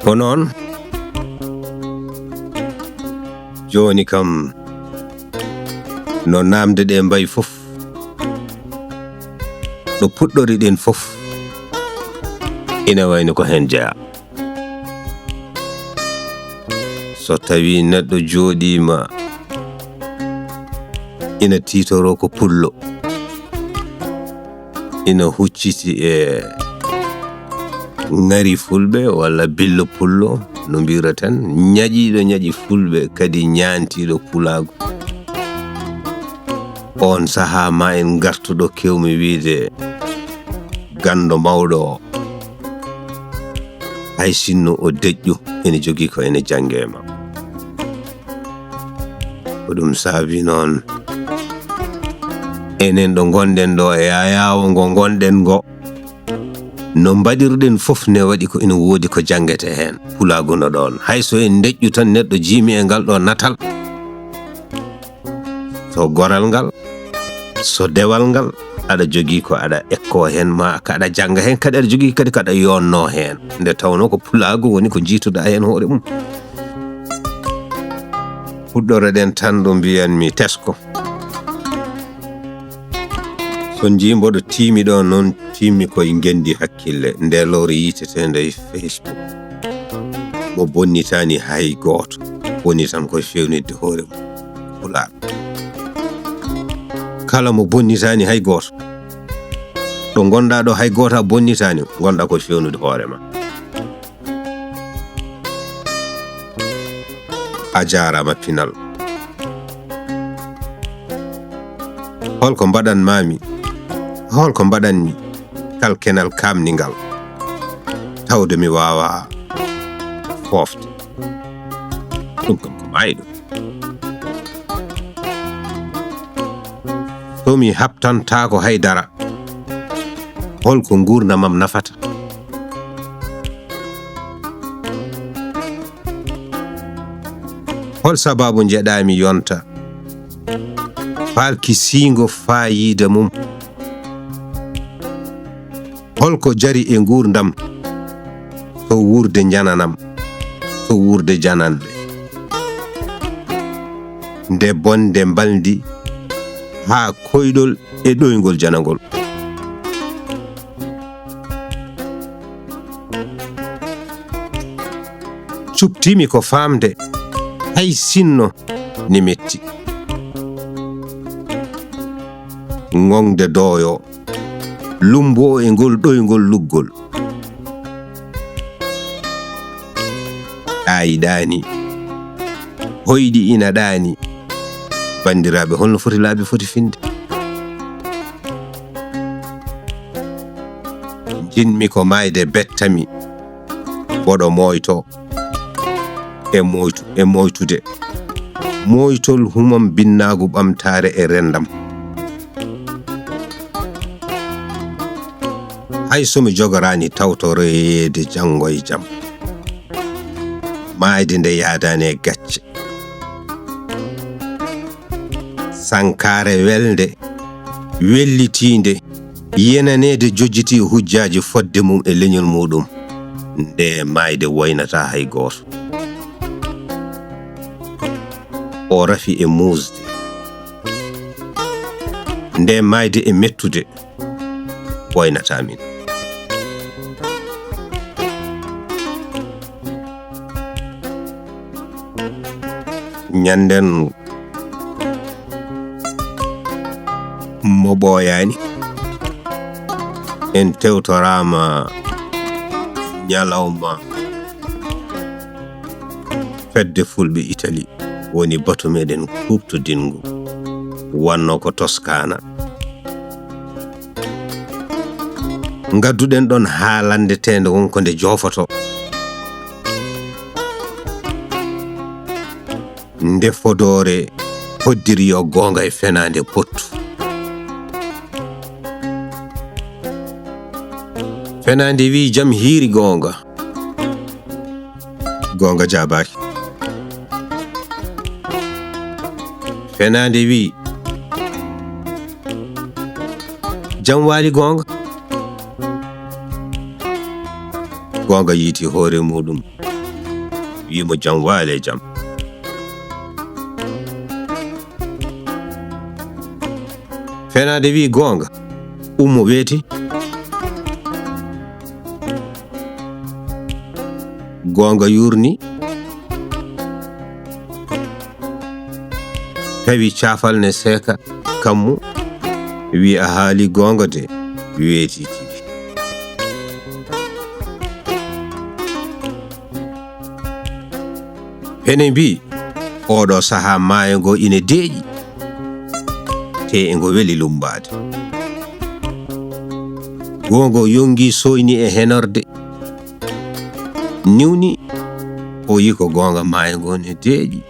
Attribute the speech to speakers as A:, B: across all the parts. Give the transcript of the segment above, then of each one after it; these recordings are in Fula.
A: Onon joni kam no namde de mbay fof do puddori den fof ina wayno ko hen jaa so tawi neddo jodima ina titoro ko pullo ina hucciti ngari fulbe walla billo pullo no mbiraten nyaji fulbe kadi nyantido pulaagu on saha ma en gartudo kewmi wiide gando mawdo hay sinno o dejju ene jogi ko ene jangema odum sabi non enen do gonden do yayawo ngo gonden go no mbadirden fof ne wadi ko ina wodi ko jangete hen pulaagu no don hayso en dejju tan neddo jimi e gal do natal so goral gal so dewal gal ada jogi ko ada ekko hen ma kada janga hen kada jogi kadi kada yonno hen nde tawno ko pulaagu woni ko jituda hen hoore mum fuddore den tan do biyan mi tesko so jimbo do timi do non timi ko ngendi hakkille nde lori yitete nde Facebook mo bonnitani hay goto woni tan ko fewnide hoore mum pulaar kala mo bonnitani hay goto do gonda do hay goto bonnitani gonda ko fewnude hoore ma a jarama pinal holko mbadan mami holko mbadanmi kal kenal kamningal tawde mi wawa fofte dum kam ko maydo to mi habtanta ko haydara holko gurdamam nafata hol sababu jedami yonta falki singo fayida mum holko jari e gurdam so wurde jananam so wurde janande nde bonde baldi ha koydol e doygol janagol cuptimi ko famde hay sinno ni metti ngongde doyo lumbo e ngol doygol luggol dani hoydi ina dani bandirabe holno foti laabi foti finde jinmi ko mayde bettami bodo moyto e moytude moytol humam binnaagu bamtare e rendam hay so mi jogorani tawtoro yeede jango e jam mayde nde yaadane gacce sankare welde wellitinde yenanede jojjiti hujjaji fodde mum e leñol mudum nde mayde waynata hay goto o rafi e musde nde mayde e mettude waynata min nyanden mo boyani en tewtorama nyalawma fedde fulbe Italy woni batu meden kupto dingu wanno ko Toscana ngadduden don haalande tende wonko nde jofoto nde fodore hoddiri yo gonga e fenande pottu fenande wi jam hiiri gonga jabaki fenande wi jam wali gonga yiti hoore mudum wimo jam waale jam. Fenade wi gonga ummo weeti gonga yurni tawi cafal ne seka kammu wi a haali gonga de weeti tigi. Ene mbi oɗo saha maayo ngo ine deeƴi te e ngo weli lumbade. Gongo yongi soyni e henorde niwni o yi ko gonga maayo ngo ne deeƴi.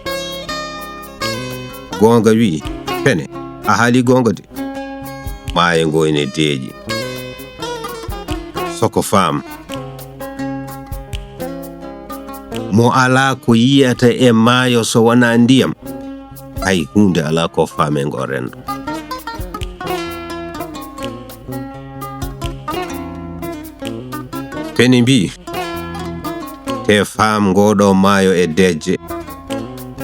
A: Gonga wi fene a haali gonga de maayo ngo ine deeƴi. Soko faam mo ala ko yiyata e maayo so wana ndiyam hay hunde ala ko faame ngo rendo. Peni mbi te faam ngoɗo maayo e dejje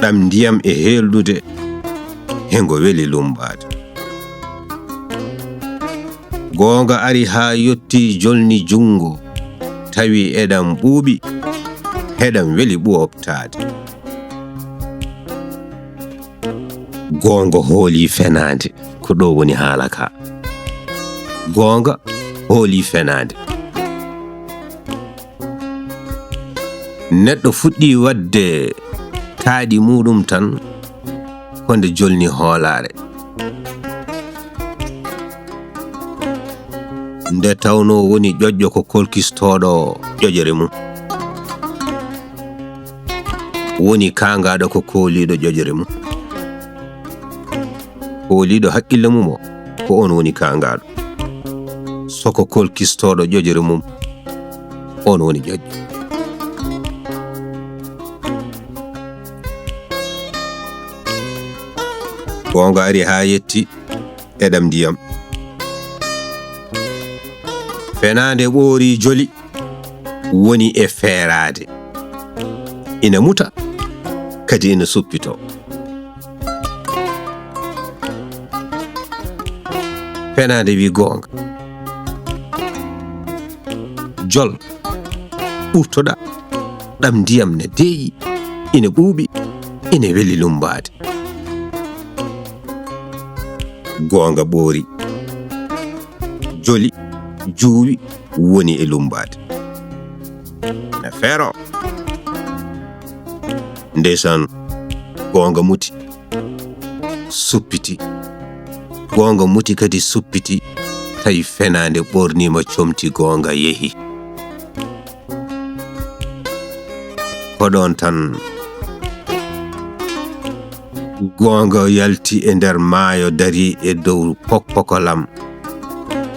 A: ɗam ndiyam e heldude hengo weli lumbade. Gonga ari ha yotti jolni jungo tawi eɗam ɓuuɓi heɗam weli ɓuuɓtade. Gonga hooli fenade ko ɗo woni haala ka. Gonga hooli fenade. Neɗɗo fuɗɗi wadde taaɗi muɗum tan konde jolni hoolare. Nde tawno woni ƴoƴƴo ko kolkistoɗo ƴoƴere mum, woni kangaɗo ko kooliɗo ƴoƴere mum. Kooliɗo hakkille mum o ko on woni kangaɗo, soko kolkistoɗo ƴoƴere mum on woni ƴoƴƴo. Gonga ari ha yetti eɗam ndiyam. Fenade ɓoori joli woni e feerade, ina muta kadi ina suppito. Fenade wi gonga jol ɓurtoɗa ɗam ndiyam ne deeƴi ina ɓuuɓi ina weli lumbade. Gonga ɓoori joli juuwi woni e lumbade. Na fero ndesan gonga muti suppiti. Gonga muti kadi suppiti tawi fenade ɓornima comti gonga yehi. Koɗon tan gonga yalti e nder maayo dari e dow pokpokolam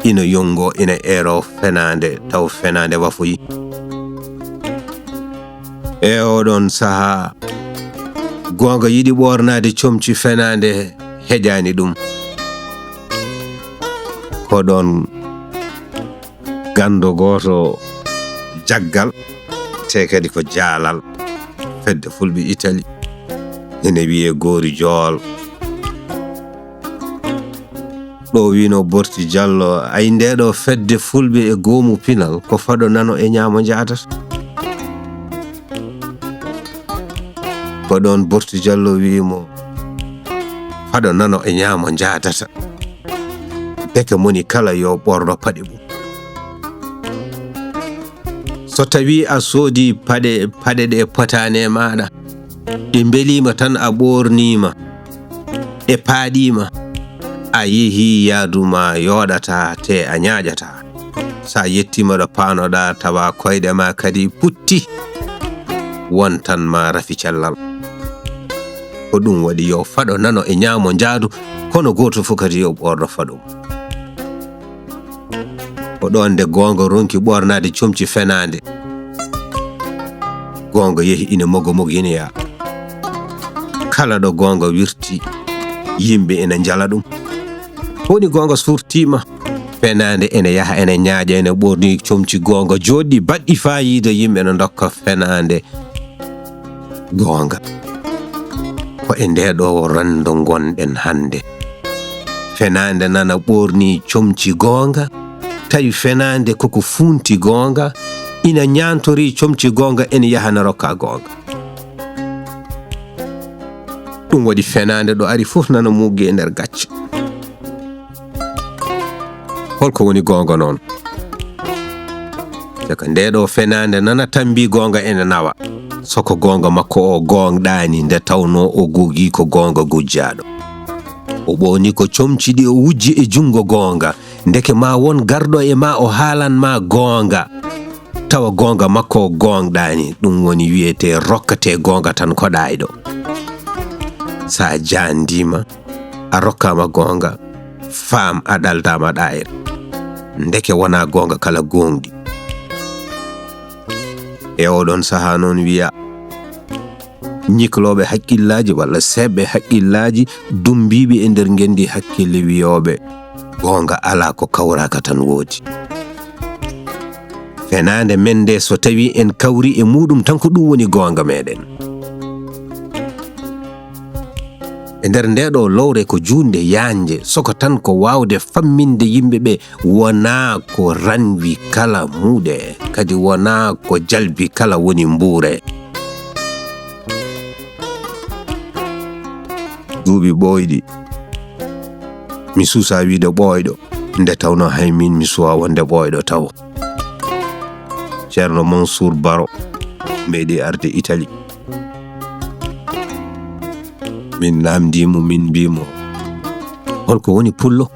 A: ina yongo ina ero fenade taw fenade wafoyi. E oɗon saha gonga yiɗi ɓornade comci fenade heƴani ɗum. Koɗon gando goto jaggal te kadi ko jaalal fedde fulɓe Italie ene wiye Gori Jool. Ɗo wino Borti Diallo ay ndeɗo fedde fulɓe e goomu pinal ko faɗo nano e ñaamo jatata. Ko ɗon Borti Diallo wimo faɗo nano e ñaamo jatata deke moni kala yo ɓorno paɗe mum. So tawi a soodi paɗe ɗe potane maɗa ɗe belima tan a ɓornima ɗe paaɗima, a yehi yaaduma yoɗata te a ñaaƴata. Sa yettima ɗo paanoɗa tawa koyɗe ma kadi putti won tan ma rafi cellal. Ko ɗum waɗi yo faɗo nano e ñaamo jaadu kono goto fof kadi yo ɓorno faɗo. Ko ɗon nde gonga ronki ɓornade comci fenade, gonga yehi ina mogo ina ya. Kala ɗo gonga wirti yimɓe ina jala ɗum. Woni gonga surtima fenade ene yaha ene ñaaƴa ene ɓorni comci gonga joɗɗi baɗɗi fayida yimɓe no dokka fenade gonga ko e ndeɗo rando gonɗen hande. Fenande nana ɓorni comci gonga, tawi fenande koko funti gonga, ina nyantori comci gonga ene yahana rokka gonga. Ɗum waɗi fenande ɗo ari fof nana mugge e nder gacce. Holko woni gonga noon? Saka ndeɗo fenande nana tambi gonga ene nawa, soko gonga makko o gongɗani nde tawno o gogi ko gonga gujjaɗo. O ɓoni ko comci ɗi o wujji e jungo gonga, ndeke ma won garɗo e ma o haalan ma gonga, tawa gonga makko o gongɗani. Ɗum woni wiyete rokkate gonga tan koɗayɗo. Sa jandima a rokkama gonga, fam a ɗaldama ɗayre, ndeke wona gonga kala gongɗi. E oɗon saha noon wiya ñikloɓe hakkillaji walla seɓɓe hakkillaji dumbiɓe e nder ngendi hakkille wiyoɓe gonga ala ko kawraka tan woodi. Fenande men nde so tawi en kawri e muɗum tan ko ɗum woni gonga meɗen. E nder ndeɗo lowre ko junde yanje, soko tan ko wawde famminde yimɓeɓe, wona ko ranwi kala muuɗe, kadi wona ko jalbi kala woni mbuure. Duuɓi ɓoyɗi mi susa wiide ɓoyɗo, nde tawno hay min mi suwa wonde ɓoyɗo taw. Ceerno Mansour Baro meeɗi arde Italie, min namdimo, min mbimo holko woni pullo.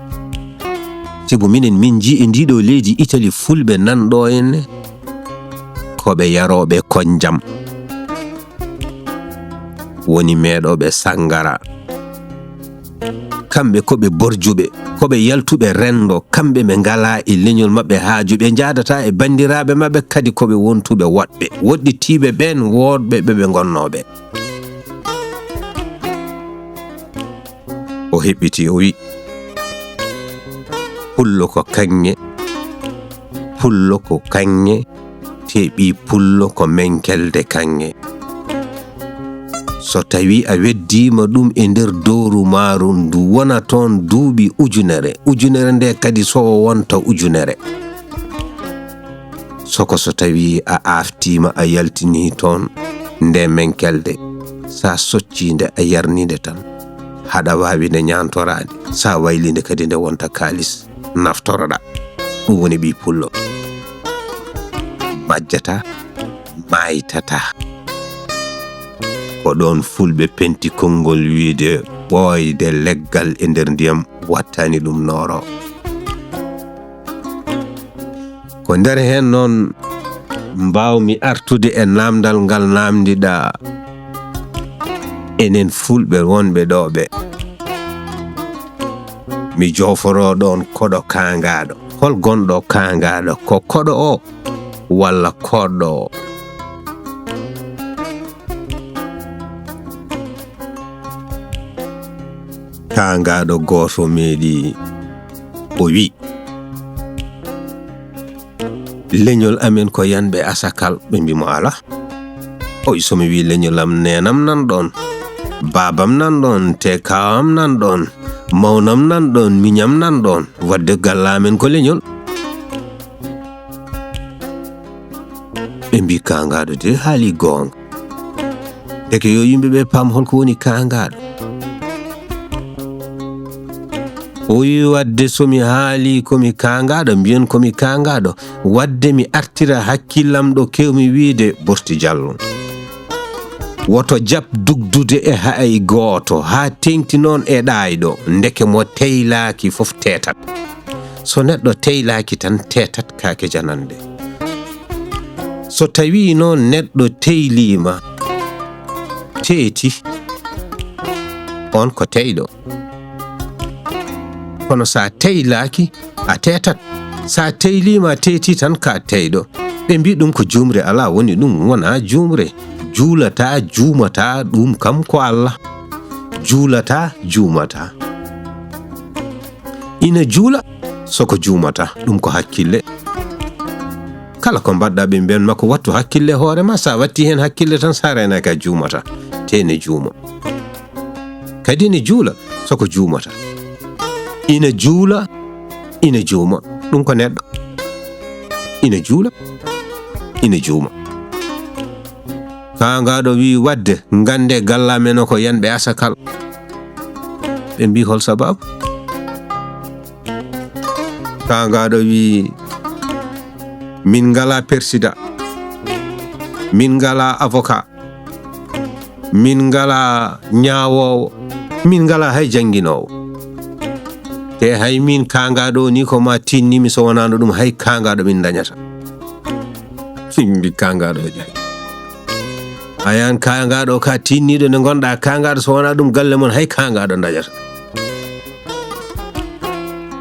A: Sibu minen min ji e ndiɗo leydi Italie fulɓe nanɗo en koɓe yaroɓe konjam, woni meɗoɓe sangara, kamɓe koɓe borjuɓe, koɓe yaltuɓe rendo, kamɓe ɓe ngala e leñol maɓɓe haaju, ɓe jadata e bandiraɓe maɓɓe, kadi koɓe wontuɓe woɗɓe, woɗɗitiɓe ɓen woɗɓe ɓe gonnoɓe. O heɓɓiti o wi pullo ko kanŋe, pullo ko kanŋe, teɓi pullo ko menkelde kanŋe. So tawi a weddima ɗum e nder dowru maaru ndu wona toon duuɓi ujunere, ujunere nde kadi so wonta ujunere. Soko so tawi a aftima a yaltini toon nde menkelde, sa soccinde a yarnide tan, haɗa wawi nde ñantorade, sa waylinde kadi nde wonta kalis naftoroɗa. Ɗum woni ɓi pullo. Majjata, maytata. Ko ɗon fulɓe penti konngol wiide ɓooyde leggal e nder ndiyam wattani ɗum nooro. Ko nder hen noon mbawmi artude e namdal ngal namdiɗa enen fulɓe wonɓe ɗo ɓe. Mi joforo ɗon koɗo kangaɗo. Hol gonɗo kangaɗo, ko koɗo o walla koɗɗo o? Kangaɗo goto meeɗi o wi leñol amen ko yanɓe asakal. Ɓe mbimo ala. O wi somi wi leñol am, nenam nan ɗon, babam nan ɗon, te kawam nan ɗon, mawnam nan ɗon, miñam nan ɗon, wadde gallamen ko leñol. Ɓe mbi kangaɗo de haali gonga, deke yo yimɓeɓe pam holko woni kangaɗo. O wi wadde somi haali komi kangaɗo, mbiyen komi kangaɗo, wadde mi artira hakkillam ɗo kewmi wiide Borti Diallo. Woto jab dugdude e hay goto ha tengti noon e ɗayɗo, ndeke mo teylaki fof tetat. So neɗɗo teylaki tan tetat kake janande. So tawi noon neɗɗo teylima teeti, on ko teyɗo. Kono sa teylaki a tetat, sa teylima teeti tan ka teyɗo. Ɓe mbi ɗum ko jumre, ala woni ɗum wona jumre. Juulata juumata ɗum kam ko Allah. Juulata juumata. Ina juula soko juumata, ɗum ko hakkille. kala ko badda be ben makko wattu hakkille hoore ma sa watti hen hakkille tan sarena ka juumata tene juuma kadi ni juula soko juumata ina juula ina juuma dum ko neddo ina juula ina juuma kaangado wi wadde ngande galla men ko yanbe asakal be mbi hol sababu kaangado wi min ngala persida min ngala avocat min ngala nyaawo min ngala hay janginowo te hay min kaangado ni ko ma tinni mi so wonano dum hay kaangado min dañata simbi kaangado ayan kaangado ka tinnido ne gonda kaangado so wona dum galle mon hay kaangado dañata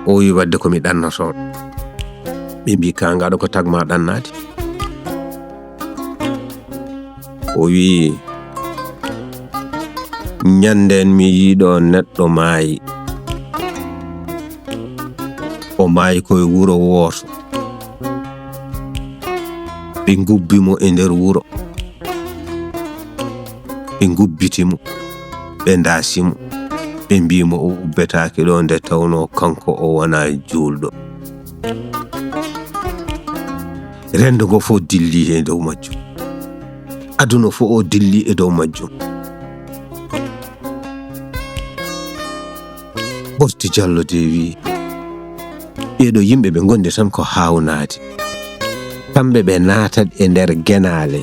A: o wi wadde ko mi dannoto be mbi kaangado ko tagma dannati o wi nyanden mi yido neddo maayi o maayi koye wuro woto ɓe ngubbimo e nder wuro ɓe ngubbitimo ɓe ndaasimo ɓe mbimo o ubbetaake ɗo nde tawno kanko o wona juulɗo rendo ngo fof dilli e dow majjum aduna fof o dilli e dow majjum Ɓofti Jallo de wi ɓeɗo yimɓe ɓe gondi tan ko hawnaade kamɓe ɓe naatat e nder genaale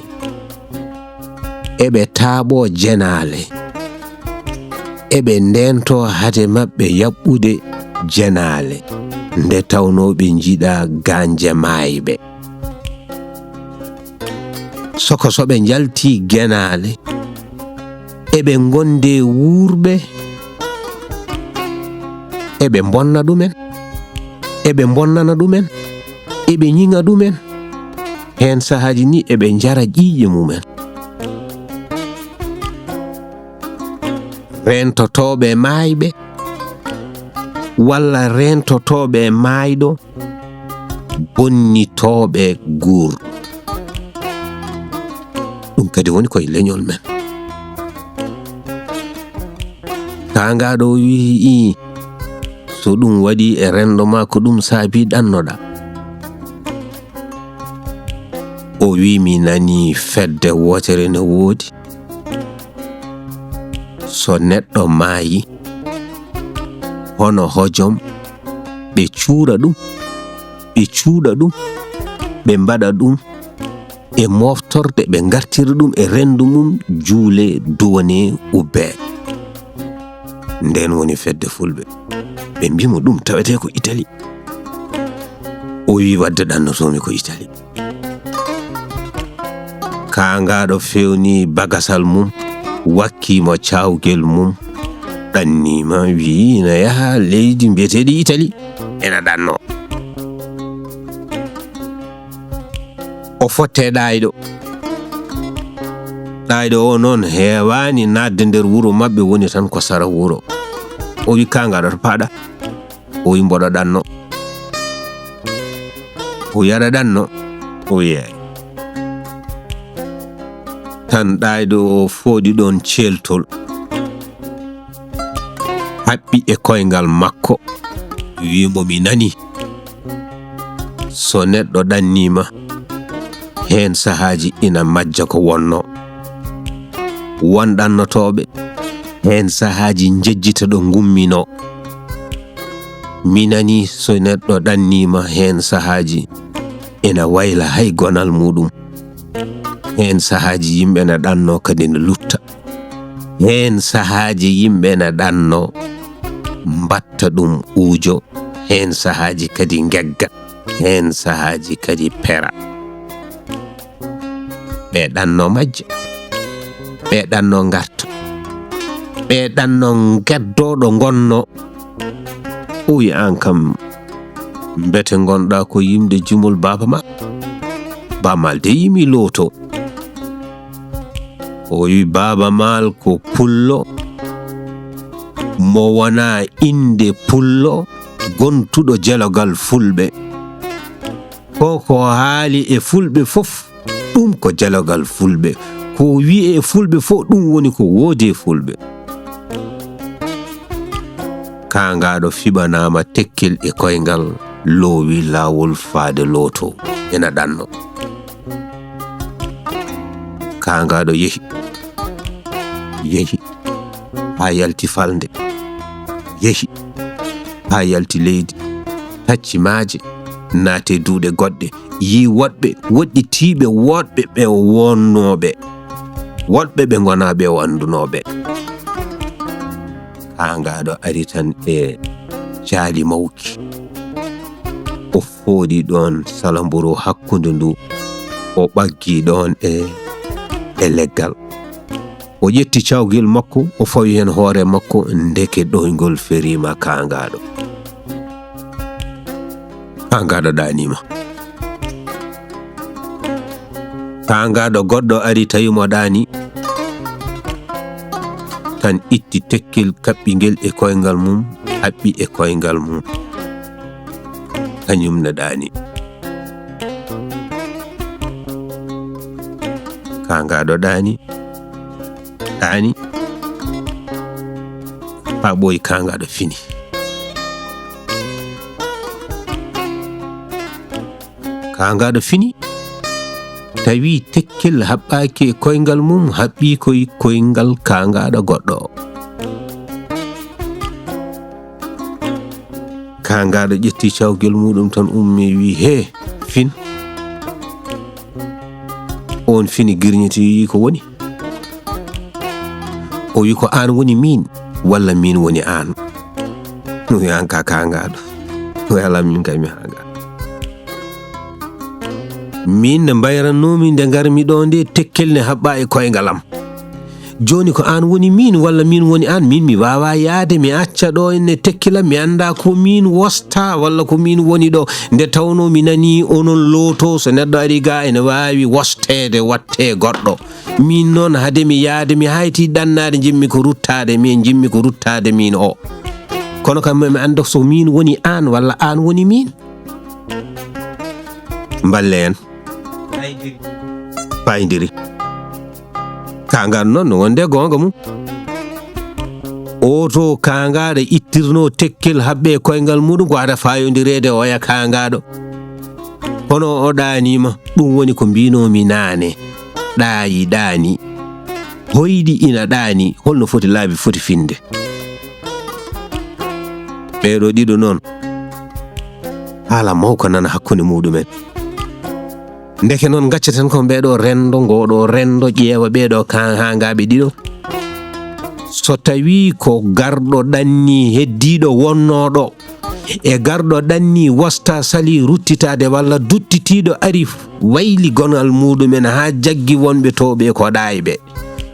A: eɓe taaɓo jenaale eɓe ndento hade maɓɓe yaɓɓude jenaale nde tawno ɓe jiiɗa ganje maayɓe soko so ɓe jalti genaale eɓe gonde wuurɓe eɓe bonna ɗumen eɓe bonnana ɗumen eɓe ñiŋa ɗumen hen sahaji ni eɓe jara ƴiƴe mumen rentotoɓe maayɓe walla rentotoɓe maayɗo bonnitoɓe guur ɗum kadi woni koye leñol men kaangaɗo wii so ɗum waɗi e rendo ma ko ɗum saabi ɗannoɗa o wi mi nani fedde wotere ne woodi so neɗɗo maayi hono hojom ɓe cuura ɗum ɓe cuuɗa ɗum ɓe mbaɗa ɗum e moftorde ɓe gartira ɗum e rendu mum juule duwane ubbe nden woni fedde fulɓe ɓe mbimo ɗum tawete ko Italy o wi wadde ɗannotomi ko Italy kaangaɗo fewni bagasal mum wakkimo cawgel mum ɗannima wi na yaha leydi mbiyeteɗi Italy ena ɗanno o fotte ɗayɗo o noon heewani nadde nder wuro mabɓe woni tan ko sara wuro o wi kaangaɗo to paɗa o wi mboɗo ɗanno o yara ɗanno o yeey tan ɗayɗo o fooɗi ɗon celtol haɓɓi e koyngal makko wimo mi nani so neɗɗo ɗannima hen sahaji ina majja ko wonno wonɗannotoɓe hen sahaji jejjita ɗo gummino mi nani so neɗɗo ɗannima hen sahaji ina wayla hay gonal muɗum hen sahaji yimɓe na ɗanno kadi ne lutta hen sahaji yimɓe na ɗanno mbatta ɗum ujo hen sahaji kadi gegga hen sahaji kadi pera ɓe ɗanno majja ɓe ɗanno garta ɓe ɗanno geddoɗo gonno o wi an kam mbete gonɗa ko yimde jumol baba ma bamal de yimi loto o wi baba mal ko pullo mo wona inde pullo gontuɗo jelogal fulɓe ko haali e fulɓe fof ɗum ko jalogal fulɓe ko wi'e fulɓe fof ɗum woni ko woodi e fulɓe kangaɗo fiɓanama tekkel e koyngal loowi laawol faade looto ena ɗanno kangaɗo yehi ha yalti falde yehi ha yalti leydi tacci maaje naate duuɗe goɗɗe yi woɗɓe woɗɗitiiɓe woɗɓe ɓe wonnoɓe woɗɓe ɓe gonaɓe wandunoɓe kangaɗo ari tan e jaali mawki o fooɗi ɗon salamburu hakkunde ndu o ɓaggi ɗon e leggal o ƴetti cawgel makko o fawi hen hoore makko ndeke ɗoygol ferima kangaɗo ɗanima kangaɗo goɗɗo ari tawimo ɗani tan itti tekkel kaɓɓingel e koyngal mum haɓɓi e koyngal mum kañum ne ɗani kangaɗo ɗani ha ɓoyi kangaɗo fini kangaɗo fini tawi tekkel haɓɓaki e koyngal mum haɓɓi koye koyngal kangaɗo goɗɗo kangaɗo ƴetti cawgel muɗum tan ummi wi he fin on fini girñiti wi ko woni o wi ko an woni min walla min woni an no wi an ka kangaɗo o ala min kay mi hanga min ne mbayrannomi nde garmi ɗo nde tekkel ne haɓɓa e koyngalam joni ko an woni min walla min woni an min mi wawa yaade mi acca ɗo enne tekkilam mi anda ko min wosta walla ko min woni ɗo nde tawno mi nani onon looto so neɗɗo ari ga ene wawi wostede watte goɗɗo min noon hade mi yaade mi hayti ɗannade jimmi ko ruttade min o kono kam mi anda so min woni an walla an woni min mballe en payidiri kangaɗo noon no wonde gonga mum oto kangaɗo ittirno tekkel haɓɓe koyngal muɗum ko ada fayodirede oya kangaɗo kono o ɗanima ɗum woni ko mbinomi nane ɗayi ɗani hoyɗi ina ɗani holno foti laabi foti finde ɓeɗo ɗiɗo noon haala mawko nana hakkunde muɗumen ndeke noon gaccaten ko ɓeɗo rendo ngoɗo rendo ƴeewa ɓeɗo hangaɓe ɗiɗo so tawi ko garɗo ɗanni heddiɗo wonnoɗo e garɗo ɗanni wosta sali ruttitade walla duttitiɗo ari wayli gonal muɗumen ha jaggi wonɓe toɓe ko ɗayɓe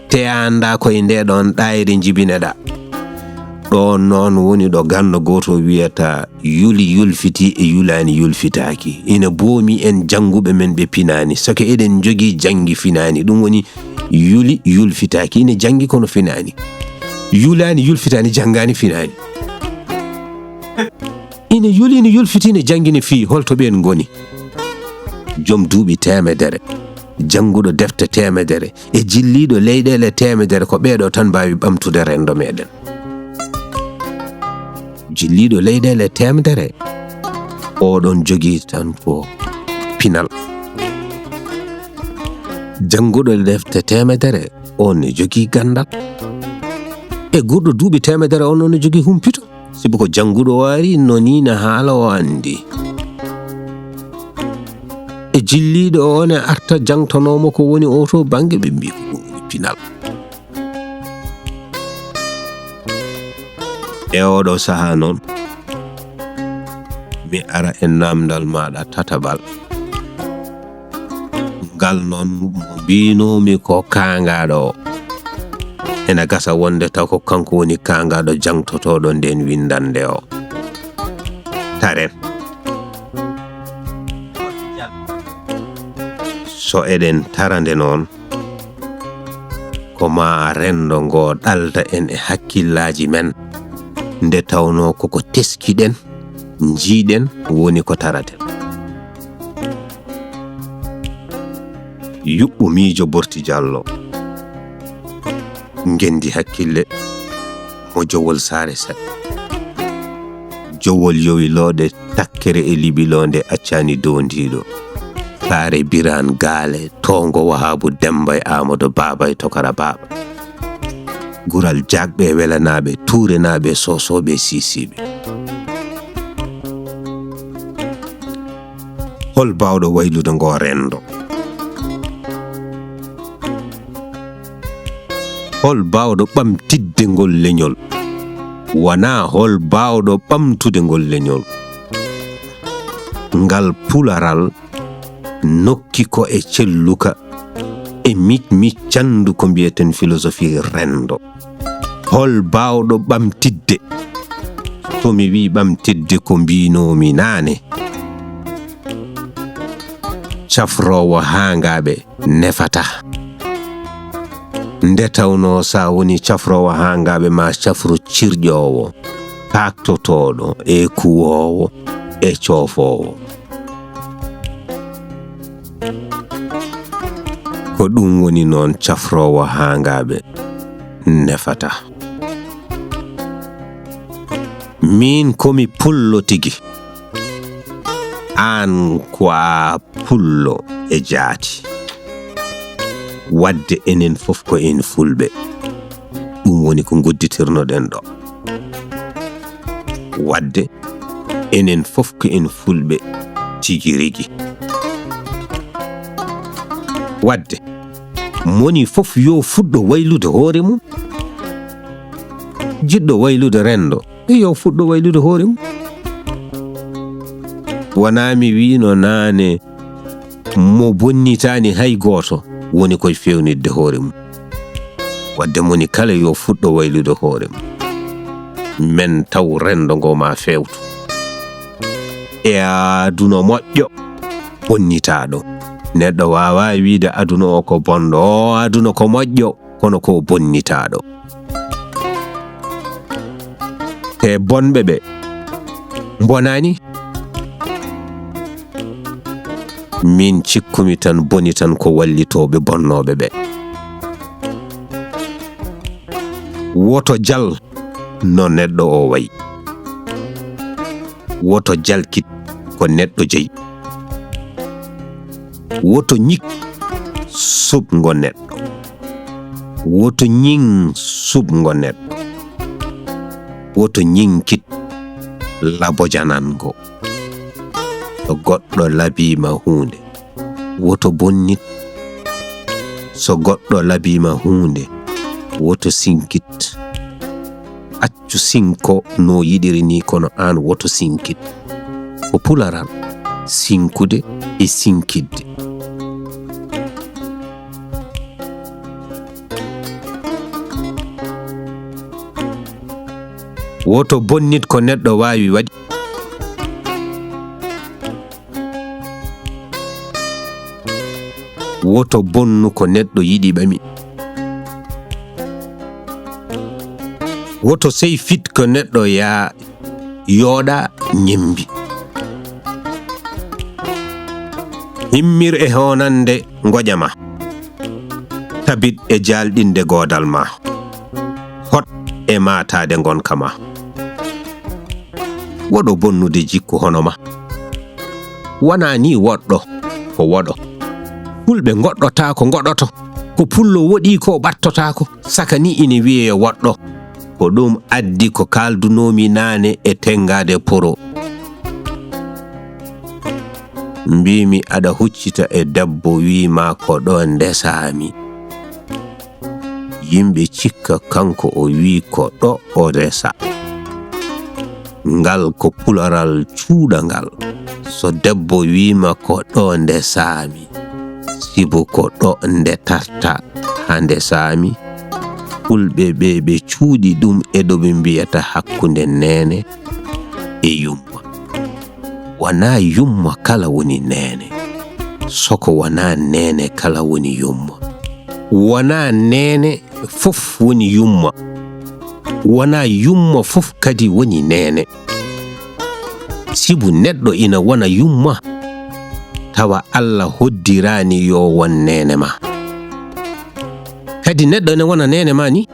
A: te anda koye nde ɗon ɗayre jibineɗa ɗo noon woni ɗo ganno goto wiyata yuli yulfiti e yulani yulfitaki ina boomi en janguɓe men ɓe pinani soko eɗen jogui jangi finani ɗum woni yuli yulfitaki ina jangi kono finani yulani yulfitani jangani finani ina yuli ina yulfiti ina jangini fi holto ɓen goni joom duuɓi temedere janguɗo defte temedere e jilliɗo leyɗele temedere ko ɓeɗo tan mbawi ɓamtude rendo meɗen jilliɗo leyɗele temedere oɗon jogui tan ko pinal janguɗo defte temedere on ne jogui gandal e gurɗo duuɓi temedere on ne jogui humpito sibu ko janguɗo wari no nina haala o andi e jilliɗo on e arta jangtanomo ko woni oto banggue ɓe mbi ko ɗum woni pinal e oɗo saha noon mi ara e namdal maɗa tataɓal ngal noon mo mbinomi ko kangaɗo ena gasa wonde taw ko kanko woni kangaɗo jangtotoɗo nden windande o taren so eɗen tarande noon ko ma rendo ngo ɗalda en e hakkillaji men nde tawno koko teskiɗen jiiɗen woni ko taraten yuɓɓu miijo Borti Diallo Ngendi hakkille mo jowol saare seɗɗa jowol yowiloode takkere e libilonde accani dondiɗo saare biran gaale tongo Wahabu Demba e Amadou Baba e Tokara Baba gural jagɓe welanaɓe tuurenaɓe sosoɓe sisiɓe hol bawɗo waylude ngo rendo hol bawɗo ɓamtidde ngol leñol wana hol bawɗo ɓamtude ngol leñol ngal pularal nokki ko e celluka e miccandu ko mbiyeten philosophie rendo hol bawɗo ɓamtidde to mi wi ɓamtidde ko mbinomi nane cafrowo hangaɓe nefata nde tawno sa woni cafrowo hangaɓe ma cafro cirƴowo kaktotoɗo e kuwowo e cofowo ko ɗum woni noon cafrowo hangaɓe nefata min komi pullo tigi an ko a pullo e jaati wadde enen fof ko en fulɓe ɗum woni ko godditirnoɗen ɗo wadde enen fof ko en fulɓe tigi rigi wadde moni fof yo fuɗɗo waylude hoore mum jiɗɗo waylude rendo yo fuɗɗo waylude hoore mum wona mi wino nane mo bonnitani hay goto woni koye fewnidde hoore mum wadde moni kala yo fuɗɗo waylude hoore mum men taw rendo ngo ma fewtu e aduna moƴƴo bonnitaɗo neɗɗo wawa wiide aduna o ko bonɗo o aduna ko moƴƴo kono ko bonnitaɗo te bonɓe ɓe bonani min cikkumi tan boni tan ko wallitoɓe bonnoɓe ɓe woto jal no neɗɗo o wayi woto jalkit ko neɗɗo jeyi woto ñik subgo neɗɗo woto ñing subgo neɗɗo woto ñinkit labojanango so goɗɗo labima hunde woto bonnit so goɗɗo labima hunde woto sinkit accu sinko no yiɗiri ni kono an woto sinkit ko pularal sinkude e sinkidde woto bonnit ko neɗɗo wawi waɗi woto bonnu ko neɗɗo yiɗi ɓami woto sey fit ko neɗɗo ya yooɗa ñembi himmir e honande ngoƴama tabit e jalɗinde godal ma hot e matade gonka ma woɗo bonnude jikku hono ma wona ni woɗɗo ko woɗo fulɓe goɗɗota ko goɗoto ko pullo woɗi ko ɓattotako saka ni ina wiye woɗɗo ko ɗum addi ko kaldunomi nane e TENNGAADEpro mbimi aɗa huccita e debbo wima ko ɗo ndesami yimɓe cikka kanko o wi ko ɗo o resa ngal ko pularal cuuɗangal so debbo wima ko ɗo ndesami sibo ko ɗo nde tarta ha ndesami fulɓe ɓe cuuɗi ɗum e ɗo ɓe mbiyata hakkunde nene e yumma wana yumma kala woni nene soko wana nene kala woni yumma wana nene fof woni yumma wana yumma fof kadi woni nene sibu neɗɗo ina wana yumma tawa Allah hoddirani yo won nene ma kadi neddo ne wona nene ma ni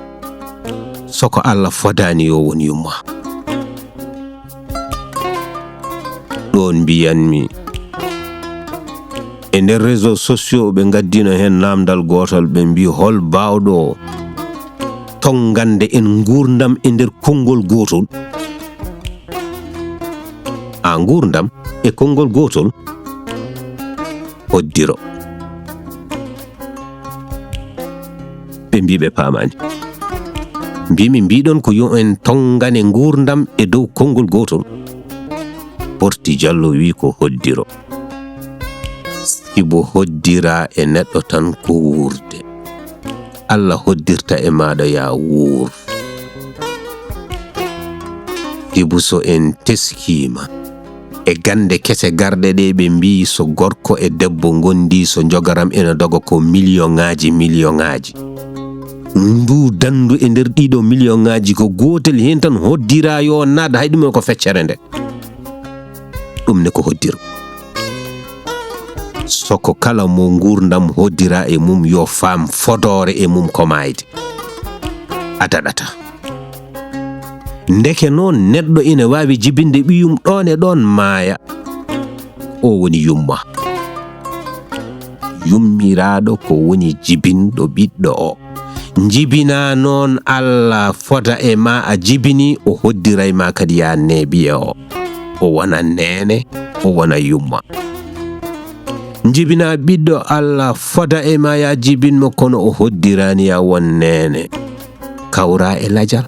A: soko Allah fodani yo won yumma don biyanmi e nder réseaux sociaux be gaddino hen namdal gotol be mbi hol bawdo tongande en gurdam e nder kongol gotol a gurdam e kongol gotol hoddiro be mbi be pamani mbimi mbidon ko yo en tongane gurdam e dow kongol gotol Porti Jallo wi ko hoddiro sibo hoddira e neddo tan ko wurde Allah hoddirta e maada ya wur dibuso en teskima e gande kese garde de be mbi so gorko e debbo gondi so jogaram ena dogo ko millionaji ndu dandu e nder dido millionaji ko gotel hen tan hoddira yo nada haydum ko feccere nde dum ne ko hoddiro soko kala mo gurdam hoddira e mum yo fam fodore e mum ko mayde adadata ndeke non neddo ina wawi jibinde biyum don e don maaya o woni yumma yummiraado ko woni jibindo biddo o jibina non Allah foda e ma a jibini o hoddiray ma kadi ya nebi o wana nene o wana yumma jibina biddo Allah foda e ma ya jibin mo kono o hoddirani ya won nene kawra e lajal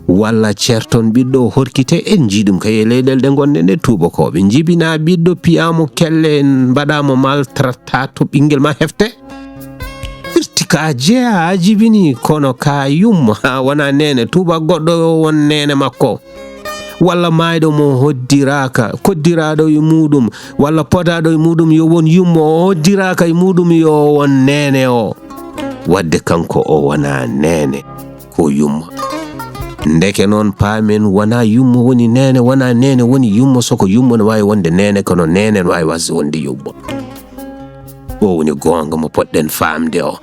A: walla certon biddo horkite en jidum kay leydel de gonde ne tubakobe jibina biddo piyamo kelle en badamo maltratta to bingel ma hefte irtika jea jibini kono ka yumma wana nene tuba goddo won nene makko walla maydo mo hoddiraka koddirado e mudum walla podado e mudum yo won yummo hoddiraka e mudum yo won nene o wadde kanko o wana nene ko yumma ndeke non paamen wana yummo woni nene wana nene woni yummo soko yummo no wawi wonde nene kono nene no wawi wasde wonde yummo o woni gonga mo podden famde o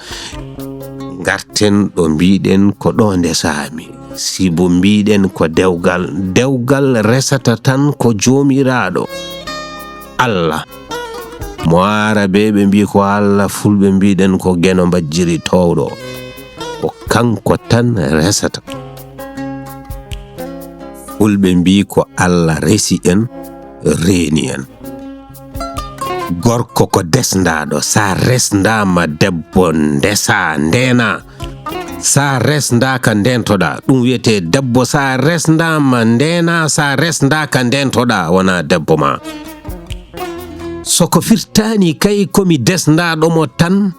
A: garten do mbiiden ko do ndesami sibo mbiiden ko dewgal resata tan ko joomiraado Allah mo arabe be mbi ko Allah fulbe mbiiden ko geno bajjiri towdo o kanko tan resata fulbe mbi ko Allah resi en reeni en gorko ko desndado sa resndama debbo ndesa ndena sa resndaka ndentoda dum wiete debbo sa resndama ndena sa resndaka ndentoda wana debbo ma soko firtani kay komi desndado mo tan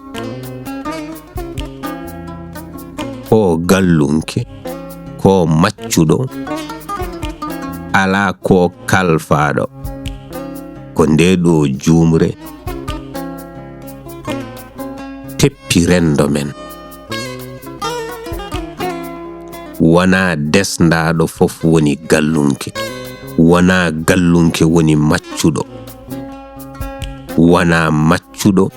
A: ko gallunke ko maccudo ala ko kalfaado ko ndedo jumre teppi rendo men wana desndado fof woni gallunke wana gallunke woni maccudo wana maccudo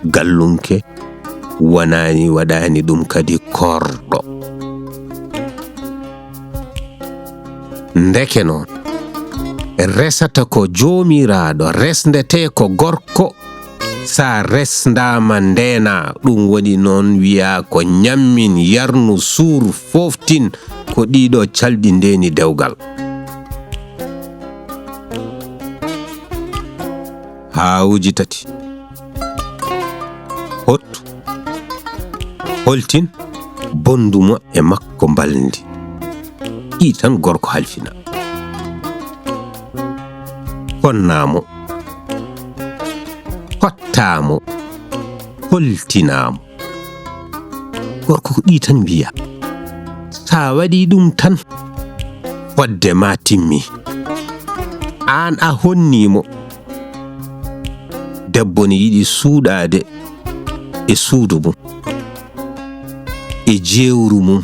A: gallunke wanani wadani dum kadi kordo ndeke non resata ko joomiraado resndete ko gorko sa resndama ndena dum woni non wiya ko nyammin yarnu suur foftin ko dido caldi ndeni dewgal haawuji tati hottu holtin bondumo e makko balndi i tan gorko halfina konnamo hottamo holtinamo gorko ko ɗi tan biya sa waɗi ɗum tan wadde ma timmi an a honnimo debbo ne yiɗi suuɗade e suudu mum e jewru mum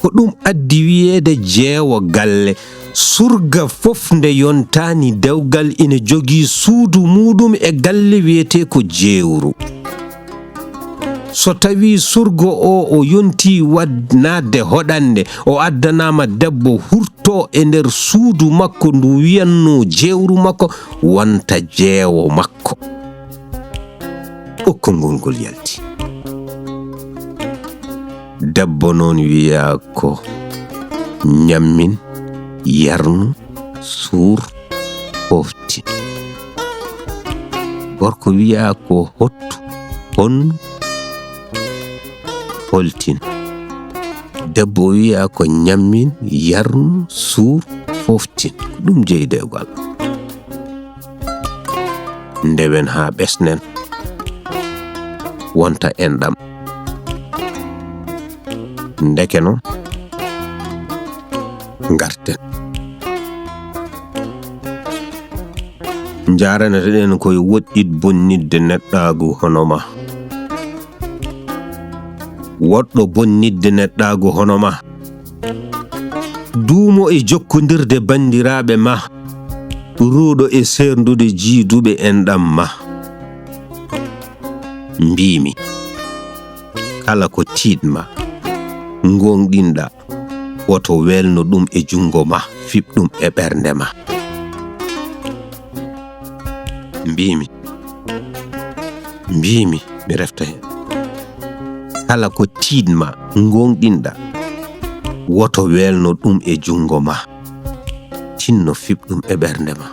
A: ko ɗum addi wiyeede jeewo galle surga fof nde yontani dewgal ina jogi suudu muɗum e galle wiyete ko jewru. So tawi surgo o yonti wadnade hoɗande o addanama debbo hurto e nder suudu makko ndu wiyanno jewru makko wonta jeewo makko. Ɓokkongol ngol yalti. Debbo noon wiya ko ñammin, yarnu, suur, foftin. Gorko wiya ko hottu, honnu, holtin. Debbo wiya ko ñammin, yarnu, suur, foftin. Ko ɗum jeyi dewgal. Ndewen ha ɓesnen wonta enɗam. Ndeke noon garten. Jaraneten koye woɗɗit bonnidde neɗɗaagu hono ma. Woɗɗo bonnidde neɗɗaagu hono ma. Duumo e jokkondirde bandiraɓe ma. Ruuɗo e serndude jiiduɓe enɗam ma. Mbimi kala ko tiidma gonɗinɗa woto welno ɗum e jungo ma, fiɓɗum e ɓernde ma. Mbimi mi refta hen. Kala ko tiidma gonɗinɗa woto welno ɗum e jungo ma, tinno fiɓɗum e ɓernde ma.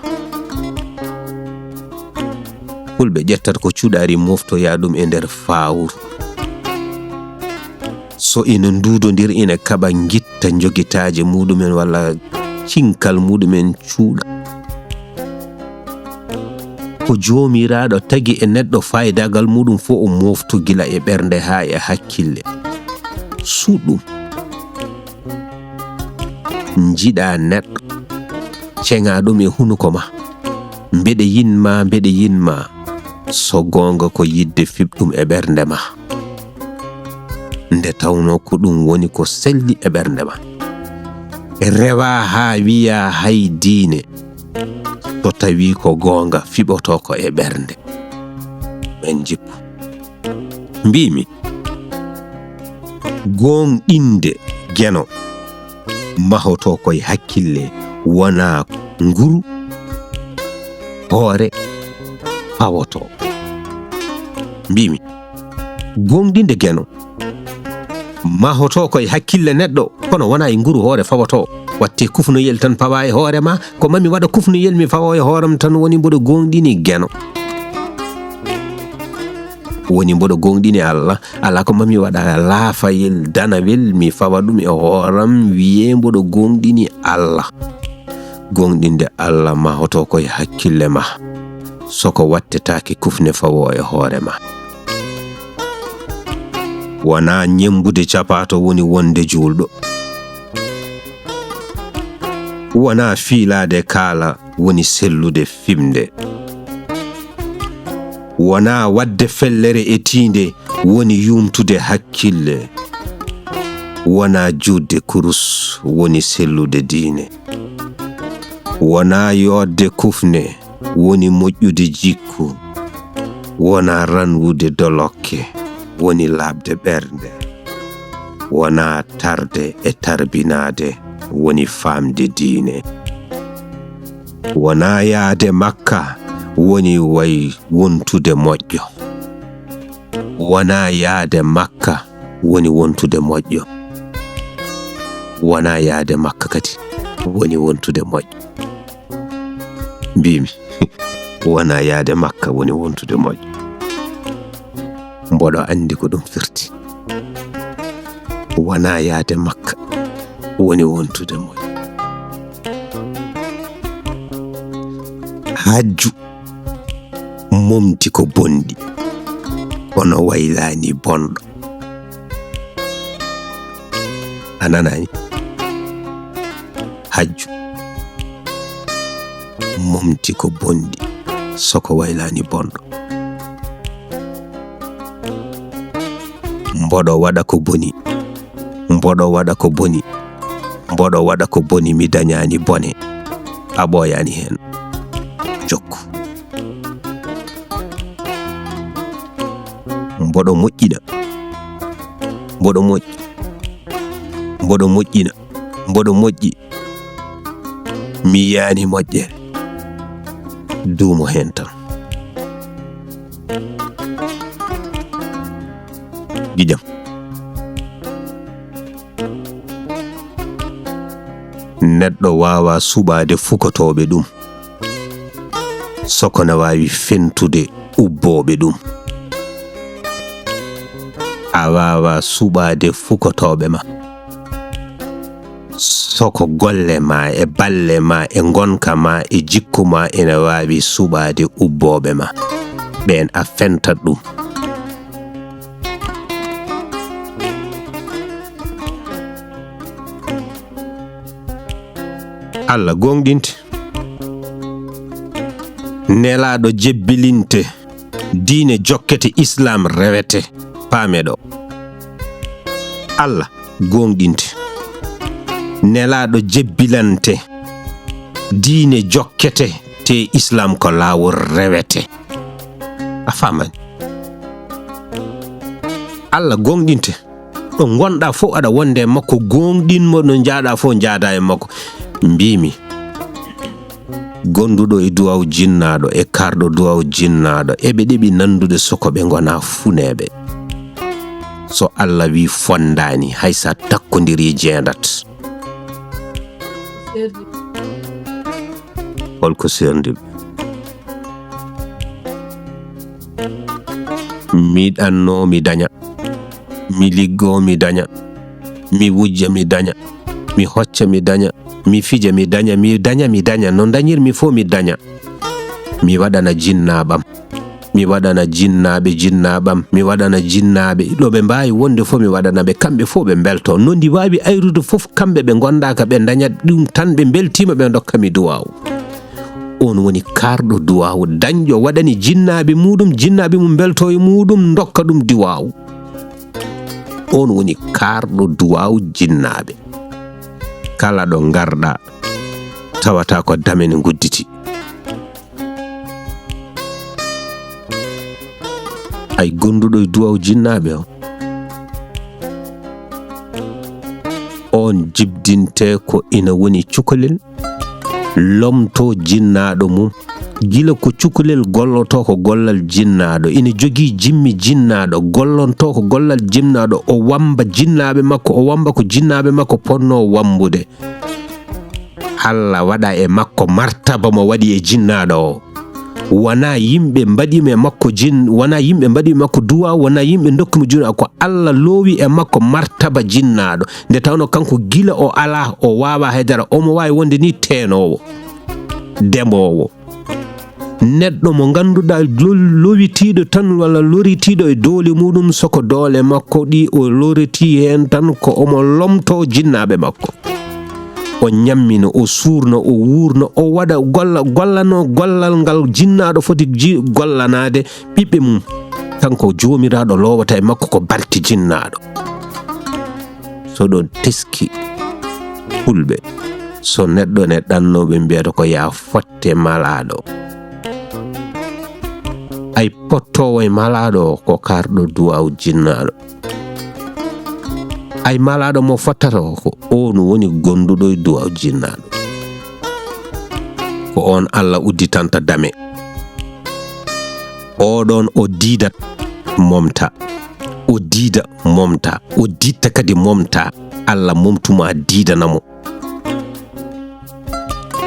A: Fulɓe ƴettat ko cuɗari moftoya ɗum e nder fawru. So ina ndudodir ina kaba gitta jogitaje muɗumen walla cinkal muɗumen cuuɗa. Ko jomiraɗo tagi e neɗɗo faydagal muɗum fo o moftu gila e ɓernde ha e hakkille. Suɗɗum jiɗa neɗɗo cenga ɗum e hunuko ma. Mbeɗe yinma so gonga ko yidde fiɓɗum e ɓernde ma. Nde tawno ko ɗum woni ko selli e ɓernde ma. Rewa ha wiya hay diine so tawi ko gonga fiɓoto ko e ɓernde. Men jippu. Mbimi gonɗinde geno mahoto koye hakkille wona nguru hoore fawoto. Mbimi gonɗinde geno mahoto koye hakkille neɗɗo kono wona e nguru hoore fawoto. Watte kufnoyel tan pawa e hoore ma, ko mami waɗa kufnoyel mi fawo e hooram tan woni mboɗo gonɗini geno. Woni mboɗo gonɗini Allah, ala ko mami waɗa laafayel danawel mi fawa ɗum e hooram wiye mboɗo gonɗini Allah. Gonɗinde Allah mahoto koye hakkille ma, soko wattetake kufne fawo e hoore ma. Wona ñembude capato woni wonde julɗo. Wona fiilade kaala woni sellude fimde. Wona wadde fellere e tiinde woni yumtude hakkille. Wona judde kurus woni sellude diine. Wona yodde kufne woni moƴƴude jikku. Wona ranwude dolokke woni labde ɓernde. Wona tarde e tarbinade woni famde diine. Wona yaade Makka woni way wontude moƴƴo. Wona yaade Makka woni wontude moƴƴo. Wona yaade Makka kadi woni wontude moƴƴo. Mbimi wona yaade Makka woni wontude moƴƴo. Mboɗo andi ko ɗum firti. Wona yaade Makka woni wontude moƴƴo. Hajju momti ko bondi kono waylani bonɗo. Ananani? Hajju momti ko bondi soko waylani bonɗo. Mboɗo waɗa ko boni. Mboɗo waɗa ko boni mboɗo waɗa ko boni mi dañani bone a ɓoyani hen jokku mboɗo moƴƴina mboɗo moƴƴi mi yani moƴƴere duumo hen tan gijam neɗɗo wawa suɓade fukotoɓe ɗum soko na wawi fentude ubboɓe ɗum a wawa suɓade fukotoɓe ma soko golle ma e balle ma e gonka ma e jikku ma ene wawi suɓade ubboɓe ma ɓen a fentat ɗum Allah gonɗinte nelaɗo jebbilinte diine jokkete islam rewete paameɗo Allah gonɗinte nelaɗo jebbilante diine jokkete te islam ko lawol rewete a famani Allah gonɗinte ɗo gonɗa fof aɗa wonde makko gonɗinmo no jaaɗa fof jaada e makko mbimi gonduɗo e duwaw jinnaɗo e karɗo duwaw jinnaɗo eɓe ɗiɓi nandude soko ɓe gona funeɓe so Allah wi fondani haysa takkodiri jendat holko serdiɓe mi ɗanno mi daña mi liggo mi daña mi wujja mi daña mi hocca mi daña mi fija mi daña no dañirmi fo mi daña mi waɗana jinnaɓam mi waɗana jinnaɓam mi waɗana jinnaɓe ɗo ɓe mbawi wonde fo mi waɗana ɓe kamɓe fo ɓe belto non ndi wawi ayrude fof kamɓe ɓe gondaka ɓe daña ɗum tan ɓe beltima ɓe dokkami duwawu on woni karɗo duwawu dañƴo waɗani jinnaɓe muɗum jinnaɓe mum belto e muɗum dokka ɗum duwawu on woni karɗo duwawu jinnaɓe kala ɗo garɗa tawata ko damene gudditi ay gonduɗo e duwaw jinnaɓe on jibdinte ko ina woni cukalel lomto jinnaɗo mum gila ko cukalel golloto ko gollal jinnaɗo ina jogii jimmi jinnaɗo gollonto ko gollal jinnaɗo o wamba jinnaɓe makko o wamba ko jinnaɓe makko ponno wambude Allah waɗa e makko martaba mo waɗi e jinnaɗo o wana yimɓe mbaɗime makko wana yimɓe mbaɗime makko duwa wana yimɓe dokkimo junnaɗo ko Allah loowi e makko martaba jinnaɗo nde tawno kanko gila o ala o wawa haydara omo wawi wonde ni tenowo demowo neɗɗo mo ganduɗa lowitiɗo tan walla loritiɗo e doole muɗum soko doole makko ɗi o loriti hen tan ko omo lomto jinnaɓe makko o nyammino o suurno o wuurno o waɗa gollano gollal ngal jinnaɗo foti gollanade ɓiɓɓe mum kanko jomiraɗo lowata e makko ko barti jinnaɗo so ɗon teski fulɓe so neɗɗo ne ɗannoɓe mbiyata ko ya fotte malaɗo ay pottowo e malaɗo ko karɗo duwaw jinnaɗo ay malaɗo mo fottata ko on woni gonduɗo e duwaw jinnaɗo ko on Allah udditanta dame oɗon o diidat momta o diida momta o ditta kadi momta Allah momtuma diidanamo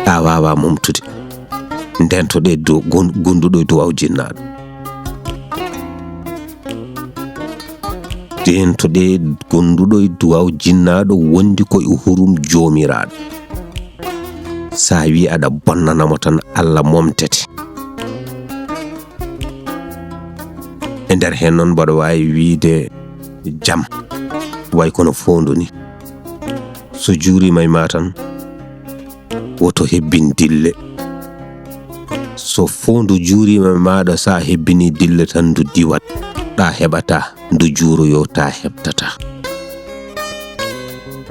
A: a wawa momtude ndentoɗe gonduɗo e duwaw jinnaɗo dentoɗe gonduɗo e duwaw jinnaɗo wondi ko e hurum jomiraɗo sa wi aɗa bonnanamo tan Allah momtete e nder hen noon mbaɗa wawi wiide jam way kono fondu ni so juurima e ma tan woto hebbin dille so fondu juurima e maɗa sa hebbini dille tan du diwat ɗa heɓata ndu juuroyo ta heɓtata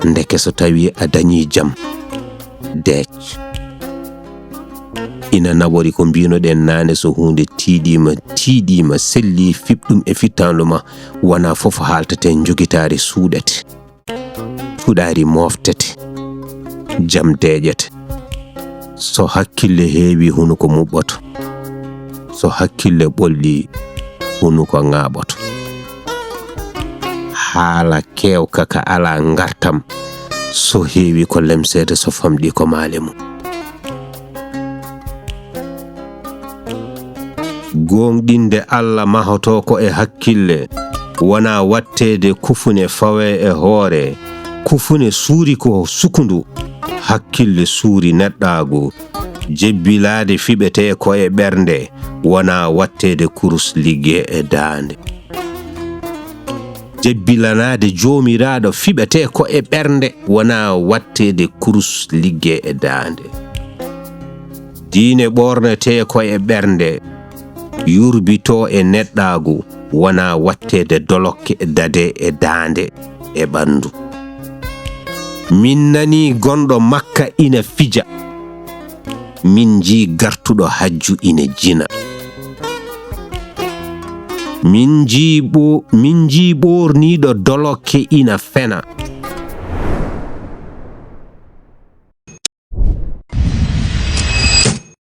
A: ndeke so tawi a dañi jam deej. Ina nawori ko mbinoɗen nane, so hunde tiiɗima selli fiɓɗum e fittandu ma wona fof haltate jogitari suuɗete, fuɗari moftete, jam deƴete. So hakkille heewi hunuko muɓɓoto, so hakkille ɓolli hunuko ŋaaɓoto. Haala kewka ka ala ngartam so heewi ko lemsede, so famɗi ko maale mum. Gonɗinde Allah mahoto ko e hakkille, wona wattede kufune fawe e hoore. Kufune suuri ko sukundu, hakkille suuri neɗɗaagu. Jebbilade fiɓete ko e ɓernde, wona wattede kurus ligge e daande. Jebbilanade joomiraɗo fiɓete ko e ɓernde, wona wattede kurus ligge e daande. Diine ɓornete ko e ɓernde, yurbito e neɗɗaagu, wona wattede dolokke dade e daande e ɓandu. Min nani gonɗo Makka ina fija, min ji gartuɗo hajju ina jina. Min ji ɓorniɗo dolokke ina fena,